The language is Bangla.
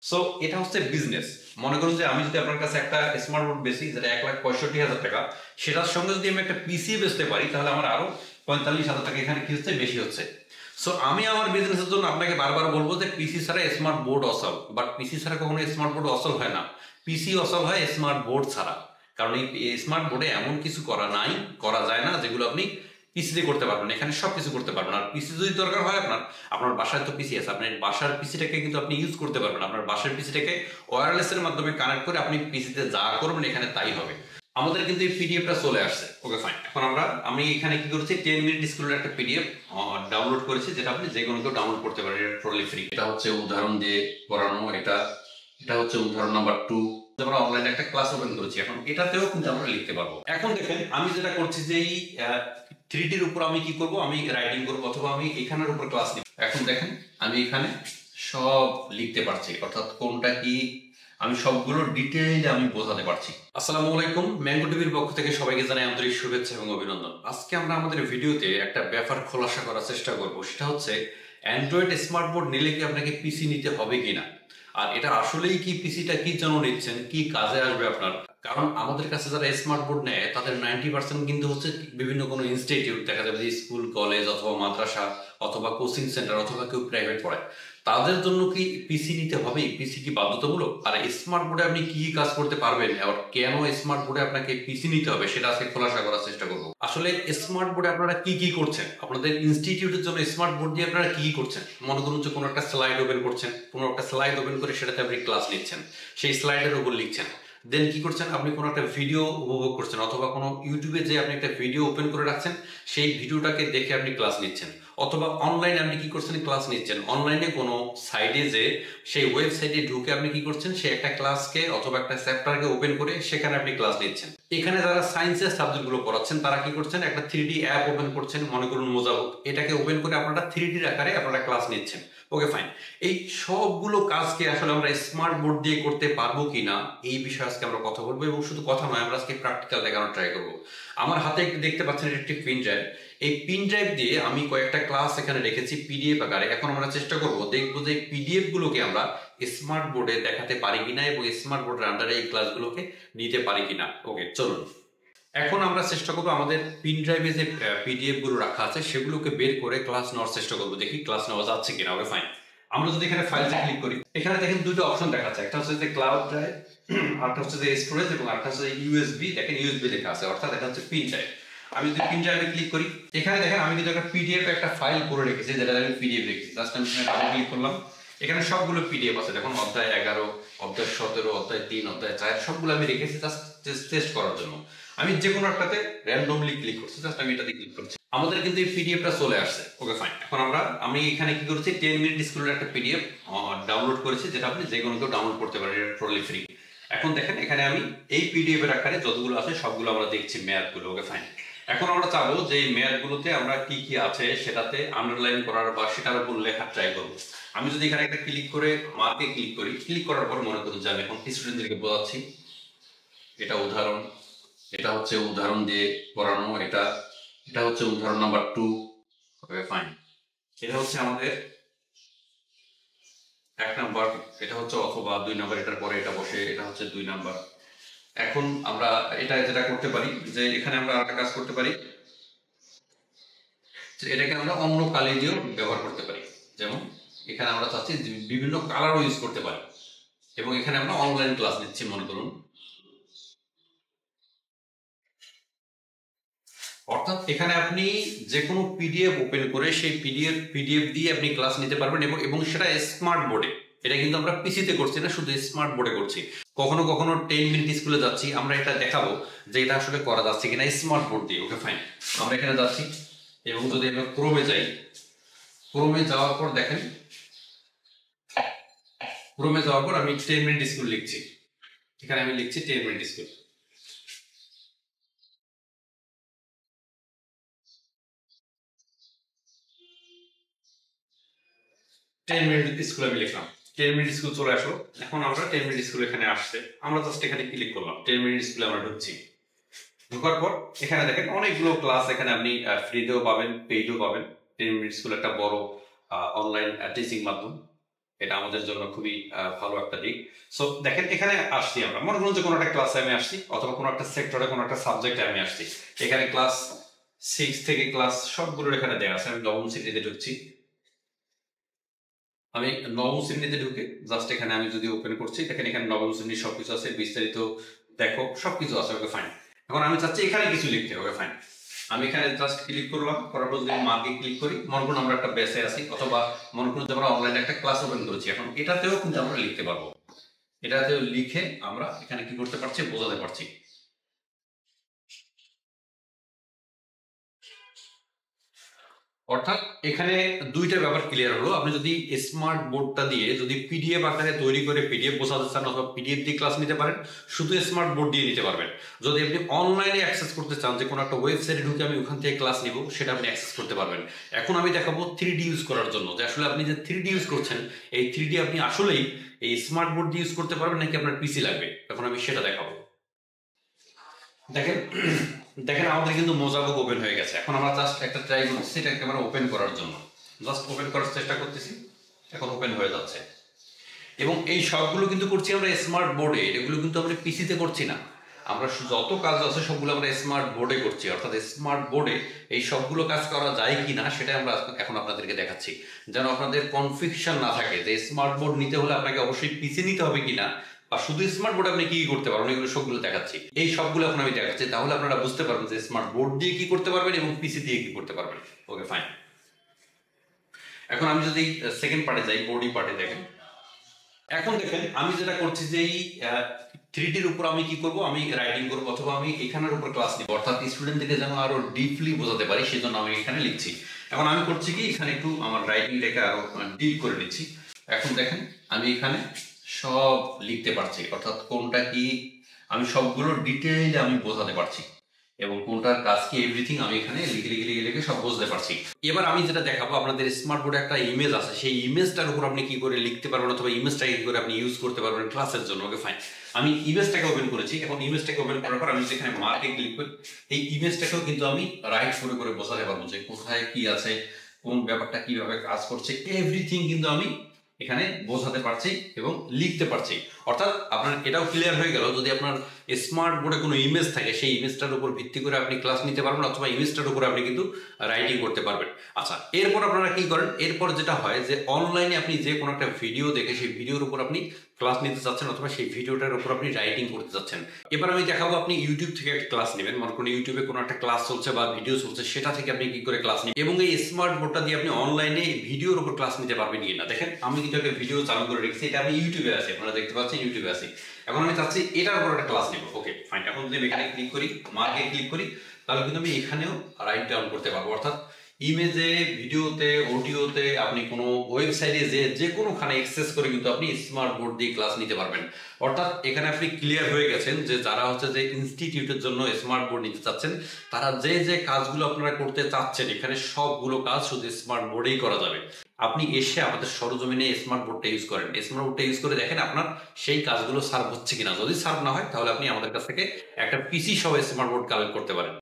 সো এটা হচ্ছে বিজনেস। মনে করুন যে আমি যদি আপনার কাছে একটা স্মার্টবোর্ড বেশি যেটা 1,65,000 টাকা, সেটার সঙ্গে যদি আমি একটা পিসি বেচতে পারি তাহলে আমার আরো 45,000 টাকা এখানে কি হচ্ছে, বেশি হচ্ছে। সো আমি আমার বিজনেসের জন্য আপনাকে বারবার বলবো যে পিসি ছাড়া স্মার্ট বোর্ড অসল, বাট পিসি ছাড়া কখনো স্মার্ট বোর্ড অসল হয় না। পিসি অসল হয় স্মার্ট বোর্ড ছাড়া। কারণ এই স্মার্ট বোর্ডে এমন কিছু করা যায় না যেগুলো আপনি পিসিতে করতে পারবেন। এখানে সবকিছু করতে পারবেন। আর পিসি যদি দরকার হয় আপনার, আপনার বাসায় তো পিসি আছে, আপনার বাসার পিসিটাকে কিন্তু আপনি ইউজ করতে পারবেন। আপনার বাসার পিসিটাকে ওয়্যারলেস এর মাধ্যমে কানেক্ট করে আপনি পিসিতে যা করবেন এখানে তাই হবে। আমাদের কিন্তু এই পিডিএফটা চলে আসছে। Okay fine. এখন আমি এখানে কি করেছি, 10 মিনিট স্কুলের একটা পিডিএফ ডাউনলোড করেছি, যেটা আপনি যে কোনো কেউ ডাউনলোড করতে পারেন। এটা টোটালি ফ্রি। এটা হচ্ছে উদাহরণ দিয়ে করানো। এটা হচ্ছে উদাহরণ নাম্বার 2। আমরা অনলাইনে একটা ক্লাস ওপেন করেছি, এখন এটাতেও কিন্তু আমরা লিখতে পারবো। এখন দেখেন আমি যেটা করছি যে এই 3Dর উপর আমি কি করব, আমি রাইটিং করব অথবা আমি এখানের উপর ক্লাস নিব। এখন দেখেন আমি এখানে সব লিখতে পারছি, অর্থাৎ কোনটা কি আমি সবগুলো ডিটেইলে আমি বোঝাতে পারছি। আসসালামু আলাইকুম, ম্যাঙ্গো টিভির পক্ষ থেকে সবাইকে জানাই আন্তরিক শুভেচ্ছা এবং অভিনন্দন। আজকে আমরা আমাদের ভিডিওতে একটা ব্যাপার খোলাসা করার চেষ্টা করব, সেটা হচ্ছে অ্যান্ড্রয়েড স্মার্টবোর্ড নিলে কি আপনাকে পিসি নিতে হবে কিনা, আর এটা আসলেই কি পিসিটা কি জন্য নিচ্ছেন, কি কাজে আসবে আপনার। কারণ আমাদের কাছে যারা স্মার্টবোর্ড নেয় তাদের 90% কিন্তু হচ্ছে বিভিন্ন কোনো ইনস্টিটিউট, দেখা যাবে যে স্কুল কলেজ অথবা মাদ্রাসা অথবা কোচিং সেন্টার অথবা কেউ প্রাইভেট পড়ায়। তাদের জন্য কি পিসি নিতে হবে? পিসি কি বাধ্যতামূলক? আর স্মার্ট বোর্ডে আপনি কি কাজ করতে পারবেন, আর কেন স্মার্ট বোর্ডে আপনাকে পিসি নিতে হবে সেটা আজকে খোলাসা করার চেষ্টা করব। আসলে স্মার্ট বোর্ডে আপনারা কি কি করছেন, আপনাদের ইনস্টিটিউটের জন্য স্মার্ট বোর্ড দিয়ে আপনারা কি কি করছেন। মনে করুন যে কোনো একটা স্লাইড ওপেন করছেন, কোনো একটা স্লাইড ওপেন করে সেটাতে আপনি ক্লাস নিচ্ছেন, সেই স্লাইডের উপর লিখছেন। দেন কি করছেন, আপনি কোনো একটা ভিডিও উপভোগ করছেন অথবা কোনো ইউটিউবে যে আপনি একটা ভিডিও ওপেন করে রাখছেন, সেই ভিডিওটাকে দেখে আপনি ক্লাস নিচ্ছেন। অথবা অনলাইনে আপনি কি করছেন, ক্লাস নিচ্ছেন। অনলাইনে কোনো সাইটে যে সেই ওয়েবসাইটে ঢুকে আপনি কি করছেন, সেই একটা ক্লাসকে অথবা একটা চ্যাপ্টারকে ওপেন করে সেখানে আপনি ক্লাস নিচ্ছেন। এখানে যারা সায়েন্সের সাবজেক্টগুলো পড়াচ্ছেন তারা কি করছেন, একটা 3D অ্যাপ ওপেন করছেন, মনে করুন মোজাবুক, এটাকে ওপেন করে আপনারা 3D আকারে আপনারা ক্লাস নিচ্ছেন। Okay fine. এই সবগুলো কাজকে আসলে আমরা স্মার্ট বোর্ড দিয়ে করতে পারবো কিনা এই বিষয়ে আজকে আমরা কথা বলবো, এবং শুধু কথা নয়, আমরা আজকে প্র্যাকটিক্যাল দেখানোর ট্রাই করবো। আমার হাতে একটু দেখতে পাচ্ছেন একটি পিন ড্রাইভ। এই পিন ড্রাইভ দিয়ে আমি কয়েকটা ক্লাস এখানে রেখেছি পিডিএফ আকারে। এখন আমরা চেষ্টা করবো, দেখবো যে পিডিএফ গুলোকে আমরা স্মার্ট বোর্ডে দেখাতে পারি কিনা এবং স্মার্ট বোর্ডের আন্ডারে এই ক্লাসগুলোকে নিতে পারি কিনা। ওকে চলুন, এখন আমরা চেষ্টা করবো আমাদের পিন ড্রাইভে যে পিডিএফ গুলো রাখা আছে সেগুলোকে বের করে ক্লাস নেওয়ার চেষ্টা করবো, দেখি ক্লাস নেওয়া যাচ্ছে কিনা। Okay fine. আমরা যদি এখানে ফাইলটা ক্লিক করি, এখানে দেখেন দুটো অপশন দেখাচ্ছে, একটা হচ্ছে যে ক্লাউড ড্রাইভ, আরেকটা হচ্ছে যে স্টোরেজ, এবং আরেকটা হচ্ছে ইউএসবি। দেখেন ইউএসবি লেখা আছে, অর্থাৎ এটা হচ্ছে পিন ড্রাইভ। আমি যদি পিন ড্রাইভে ক্লিক করি, এখানে দেখেন আমি কিন্তু একটা পিডিএফ একটা ফাইল করে রেখেছি, যেটা আমি পিডিএফ রেখেছি। জাস্ট আমি এখানে ক্লিক করলাম, এখানে সবগুলো পিডিএফ আছে। দেখুন অধ্যায় 11, অধ্যায় 17, অধ্যায় 3, অধ্যায় 4 সবগুলো আমি রেখেছি জাস্ট টেস্ট করার জন্য। আমি যে কোনো একটাতে র্যান্ডমলি ক্লিক করছি, জাস্ট আমি এটাতে ক্লিক করছি। আমাদের কিন্তু এই পিডিএফটা চলে আসছে। Okay fine. এখন আমি এখানে কি করেছি, 10 মিনিট স্কুলের একটা পিডিএফ ডাউনলোড করেছি, যেটা আপনি যে কোনো কেউ ডাউনলোড করতে পারেন। এটা টোটালি ফ্রি। এখন দেখেন এখানে আমি এই পিডিএফ এর আকারে যতগুলো আছে সবগুলো আমরা দেখছি, ম্যাথ গুলো। Okay fine. এখন আমরা চাবো যে এই ম্যাথ গুলোতে আমরা কি কি আছে সেটাতে আন্ডারলাইন করার বা সেটার উপর লেখার ট্রাই করবো। আমি যদি এখানে একটা ক্লিক করে মার্কে ক্লিক করি, ক্লিক করার পর মনে করুন যে আমি এখন স্টুডেন্টদেরকে বোঝাচ্ছি। এটা উদাহরণ, এটা হচ্ছে উদাহরণ দিয়ে করানো। এটা হচ্ছে উদাহরণ নাম্বার 2। Okay fine. এটা হচ্ছে আমাদের 1 নাম্বার, এটা হচ্ছে অথবা 2 নাম্বার, এটার পরে এটা বসে, এটা হচ্ছে 2 নাম্বার। এখন আমরা এটা যেটা করতে পারি যে এখানে আমরা একটা কাজ করতে পারি, যে এটাকে আমরা অন্য কালি দিয়েও ব্যবহার করতে পারি। যেমন এখানে আমরা চাচ্ছি বিভিন্ন কালারও ইউজ করতে পারি, এবং এখানে আমরা অনলাইন ক্লাস নিচ্ছি মনে করুন। অর্থাৎ এখানে আপনি যে কোনো পিডিএফ ওপেন করে সেই পিডিএফ দিয়ে আপনি ক্লাস নিতে পারবেন, এবং সেটা স্মার্ট বোর্ডে। এটা কিন্তু আমরা পিসিতে করছি না, শুধু স্মার্ট বোর্ডে করছি। কখনো কখনো 10 মিনিট স্কুলে যাচ্ছি, আমরা এটা দেখাবো যে এটা আসলে করা যাচ্ছে কিনা স্মার্ট বোর্ড দিয়ে। Okay fine. আমরা এখানে যাচ্ছি, এবং যদি আমরা ক্রোমে যাই, ক্রোমে যাওয়ার পর দেখেন, ক্রোমে যাওয়ার পর আমি 10 মিনিট স্কুল লিখছি। এখানে আমি লিখছি 10 মিনিট স্কুল। 10 মিনিট স্কুল আমি লিখলাম, 10 মিনিট স্কুল চলে আসলো। এখন আমরা 10 মিনিট স্কুল এখানে আসছে, আমরা জাস্ট এখানে ক্লিক করলাম, 10 মিনিট স্কুলে আমরা ঢুকছি। ঢোকার পর এখানে দেখেন অনেকগুলো ক্লাস এখানে আপনি ফ্রিতেও পাবেন, পেইডও পাবেন। 10 মিনিট স্কুল একটা বড় অনলাইন টিচিং মাধ্যম। এটা আমাদের জন্য খুবই ভালো একটা দিক। সো দেখেন এখানে আসছি আমরা, মনে করুন যে কোনো একটা ক্লাসে আমি আসছি অথবা কোনো একটা সেক্টরে কোনো একটা সাবজেক্টে আমি আসছি। এখানে ক্লাস 6 থেকে ক্লাস সবগুলোর এখানে দেওয়া আছে। আমি নবম শ্রেণীতে ঢুকছি, আমি নবম শ্রেণীতে ঢুকে জাস্ট এখানে আমি যদি ওপেন করছি দেখেন এখানে নবম শ্রেণীর সবকিছু আছে, বিস্তারিত দেখো সবকিছু আছে। Okay fine. এখন আমি চাচ্ছি এখানে কিছু লিখতে। ওকে ফাইন, আমি এখানে জাস্ট ক্লিক করলাম, করার পর যদি মার্কে ক্লিক করি, মনে করুন আমরা একটা বেসে আছি অথবা মনে করুন যে আমরা অনলাইনে একটা ক্লাস ওপেন করেছি, এখন এটাতেও কিন্তু আমরা লিখতে পারবো। এটাতেও লিখে আমরা এখানে কি করতে পারছি, বোঝাতে পারছি। অর্থাৎ এখানে দুইটা ব্যাপার ক্লিয়ার হলো। আপনি যদি স্মার্ট বোর্ডটা দিয়ে যদি পিডিএফ আকারে তৈরি করে পিডিএফ বোঝাতে চান অথবা পিডিএফ দিয়ে ক্লাস নিতে পারেন, শুধু স্মার্ট বোর্ড দিয়ে নিতে পারবেন। যদি আপনি অনলাইনে অ্যাক্সেস করতে চান, যে কোনো একটা ওয়েবসাইটে ঢুকে আমি ওখান থেকে ক্লাস নিব, সেটা আপনি অ্যাক্সেস করতে পারবেন। এখন আমি দেখাবো 3D ইউজ করার জন্য, যে আসলে আপনি যে 3D ইউজ করছেন, এই 3D আপনি আসলেই এই স্মার্ট বোর্ড দিয়ে ইউজ করতে পারবেন নাকি আপনার পিসি লাগবে, এখন আমি সেটা দেখাবো। দেখেন দেখেন আমাদের কিন্তু মোজাবুক ওপেন হয়ে গেছে। এখন আমরা জাস্ট একটা ট্রাই করছি এটা ক্যামেরা ওপেন করার জন্য, জাস্ট ওপেন করার চেষ্টা করতেছি, এখন ওপেন হয়ে যাচ্ছে। এবং এই সবগুলো কিন্তু করছি আমরা স্মার্ট বোর্ডে, এগুলো কিন্তু আমরা পিসিতে করছি না। আমরা যত কাজ আছে সবগুলো আমরা স্মার্ট বোর্ডে করছি। অর্থাৎ স্মার্ট বোর্ডে এই সবগুলো কাজ করা যায় কি না সেটা আমরা এখন আপনাদেরকে দেখাচ্ছি, যেন আপনাদের কনফিউশন না থাকে যে স্মার্ট বোর্ড নিতে হলে আপনাকে অবশ্যই পিসি নিতে হবে কিনা, বা শুধু স্মার্ট বোর্ড আপনি কি করতে পারবেন, এগুলো সবগুলো দেখাচ্ছি। এই সবগুলো এখন আমি দেখাচ্ছি, তাহলে আপনারা বুঝতে পারবেন যে স্মার্ট বোর্ড দিয়ে কি করতে পারবেন এবং পিসি দিয়ে কি করতে পারবেন। Okay fine. এখন আমি যদি সেকেন্ড পার্টে যাই, বোর্ডি পার্টে, দেখেন এখন দেখেন আমি যেটা করছি যে এই 3Dর উপর আমি কি করব, আমি রাইটিং করব অথবা আমি এখানের উপর ক্লাস নিব, অর্থাৎ স্টুডেন্টদেরকে যেন আরো ডিপলি বোঝাতে পারি সেজন্য আমি এখানে লিখছি। এখন আমি করছি কি, এখানে একটু আমার রাইটিংটাকে আরো ডিপ করে নিচ্ছি। এখন দেখেন আমি এখানে সব লিখতে পারছি, অর্থাৎ কোনটা কি আমি সবগুলো ডিটেইলে আমি বোঝাতে পারছি এবং কোনটার কাজ কি এভরিথিং আমি এখানে লিখে লিখে লিখে লিখে সব বুঝতে পারছি। এবার আমি যেটা দেখাবো, আপনাদের স্মার্ট বোর্ডে একটা ইমেজ আছে, সেই ইমেজটার উপর আপনি কি করে লিখতে পারবেন অথবা ইমেজটাকে কি করে আপনি ইউজ করতে পারবেন ক্লাসের জন্য। ওকে ফাইন, আমি ইমেজটাকে ওপেন করেছি। এখন ইমেজটাকে ওপেন করার পর আমি যেখানে মার্কে ক্লিক করি, এই ইমেজটাকেও কিন্তু আমি রাইট করে করে বোঝাতে পারবো যে কোথায় কি আছে, কোন ব্যাপারটা কিভাবে কাজ করছে, এভরিথিং কিন্তু আমি এখানে বোঝাতে পারছি এবং লিখতে পারছি। অর্থাৎ আপনার এটাও ক্লিয়ার হয়ে গেল, যদি আপনার স্মার্ট বোর্ডে কোনো ইমেজ থাকে সেই ইমেজটার উপর ভিত্তি করে আপনি ক্লাস নিতে পারবেন অথবা ইমেজটার উপর আপনি কিন্তু রাইটিং করতে পারবেন। আচ্ছা, এরপর আপনারা কি করেন, এরপর যেটা হয় যে অনলাইনে আপনি যে কোনো একটা ভিডিও দেখে সেই ভিডিওর উপর আপনি ক্লাস নিতে চাচ্ছেন অথবা সেই ভিডিওটার উপর আপনি রাইটিং করতে চাচ্ছেন। এবার আমি দেখাবো আপনি ইউটিউব থেকে একটা ক্লাস নেবেন, মনে করুন ইউটিউবে কোনো একটা ক্লাস চলছে বা ভিডিও চলছে, সেটা থেকে আপনি কি করে ক্লাস নেবেন এবং এই স্মার্ট বোর্ডটা দিয়ে আপনি অনলাইনে ভিডিওর উপর ক্লাস নিতে পারবেন কিনা। দেখেন আমি কিন্তু একটা ভিডিও চালু করে রেখেছি, এটা আমি ইউটিউবে আছে, আপনারা দেখতে পাচ্ছেন ইউটিউবে আছে। এখন আমি চাচ্ছি এটার উপর একটা ক্লাস নেব। ওকে ফাইন, এখন যদি আমি এখানে ক্লিক করি, মার্কে ক্লিক করি, তাহলে কিন্তু আমি এখানেও রাইট ডাউন করতে পারবো। অর্থাৎ ইমেজে, ভিডিওতে, অডিওতে আপনি কোনো ওয়েবসাইটে যে কোনোখানে অ্যাক্সেস করে কিন্তু আপনি স্মার্ট বোর্ড দিয়ে ক্লাস নিতে পারবেন। অর্থাৎ এখানে আপনি ক্লিয়ার হয়ে গেছেন যে যারা হচ্ছে যে ইনস্টিটিউটের জন্য স্মার্ট বোর্ড নিতে চাচ্ছেন, তারা যে কাজগুলো আপনারা করতে চাচ্ছেন এখানে সবগুলো কাজ শুধু স্মার্ট বোর্ডেই করা যাবে। আপনি এসে আমাদের সরজমিনে স্মার্ট বোর্ডটা ইউজ করেন, স্মার্ট বোর্ডটা ইউজ করে দেখেন আপনার সেই কাজগুলো সার্ভ হচ্ছে কিনা। যদি সার্ভ না হয় তাহলে আপনি আমাদের কাছ থেকে একটা পিসি সহ স্মার্ট বোর্ড কালেক্ট করতে পারেন।